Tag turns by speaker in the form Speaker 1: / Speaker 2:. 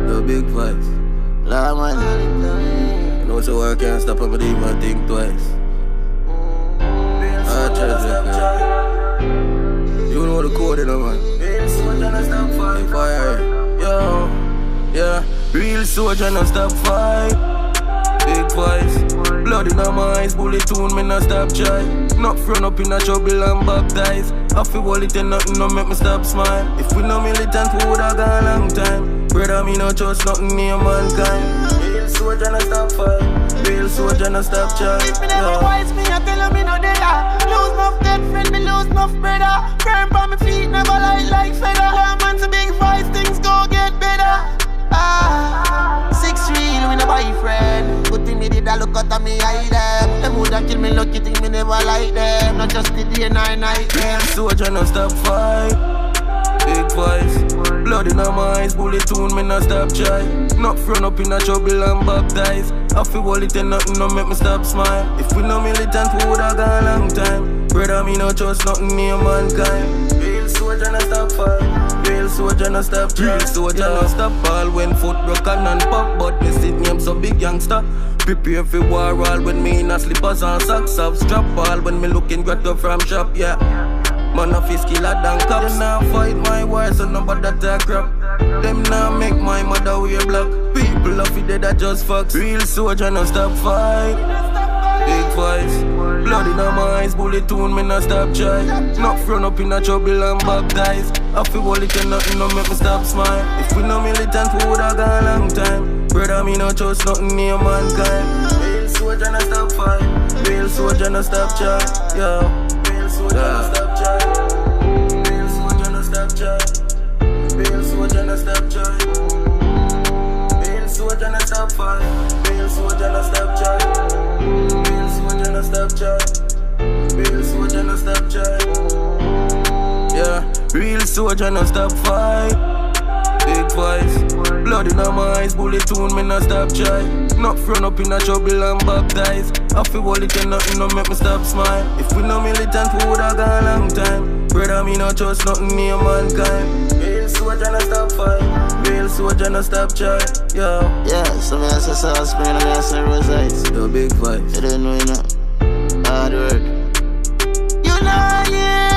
Speaker 1: The big vibes.
Speaker 2: La man.
Speaker 1: You know so I can't stop and even think twice. I try to you know the code in a man. If I yo, yeah. Real soldier no stop fight. Big voice. Blood in my eyes, bullet tune, me no stop try. Not front up in a trouble and baptized. I feel wallet and nothing no make me stop smile. If we no militant, we would have gone a long time. Brother, me no trust nothing near mankind. Real soldier no stop fight. Real soldier no stop try.
Speaker 3: If me never wise, me I tell 'em me no deader. Lose enough dead friend, me lose enough brother. Firm on my feet, never like feather. Yeah, man, so big fights, things go get better. 6 real with a boyfriend. Good thing me did a look out of me eye them. Them woulda kill me, lucky thing me never like them. Not just the day nor night.
Speaker 1: Real soldier no stop fight. Big voice. Blood in my eyes, bullet tune, me no stop try. Not front up in a trouble and baptized. I feel wallet and nothing no make me stop smile. If we no militant, we woulda gone a long time. Brother, me no trust nothing near mankind. Real soldier no stop fight. Real soldier no stop try. Real soldier no stop fall when foot broken and pop. But me sit name so big youngster. Prepare for war all when me in a slippers and socks up. Strap all when me looking grotto from shop, yeah. Man a fist killer than cops. Them now fight my war so nobody that crap. Them now make my mother wear black. People of it that just fucks. Real soldier no stop fight. Big voice. Blood in my eyes, bullet tune, me no stop try. Not front up in a trouble and baptized. I feel wallet and nothing no make me stop smile. If we no militant, we woulda gone a long time. Brother, me no trust nothing near mankind. Real soldier no stop fight. Real soldier no stop try. Yo. Real soldier no stop try. Real soldier no stop try. Real soldier no stop try. Real soldier no stop fight. Real soldier no stop try. Real soldier no stop try. Real soldier no stop try. Yeah, real soldier no stop fight. Big voice. Blood in my eyes, bullet tune, me no stop try. Not front up in a trouble and baptized. I feel wallet and nothing no make me stop smile. If we no militant, we woulda gone a long time. Brother, me no trust nothing near mankind. Real soldier no stop fight. Real soldier no stop try. Yo.
Speaker 2: Yeah, so me I say South Spring and I say Rosites.
Speaker 1: The big vibes.
Speaker 2: You don't know, you know. Hard work.
Speaker 3: You know, yeah.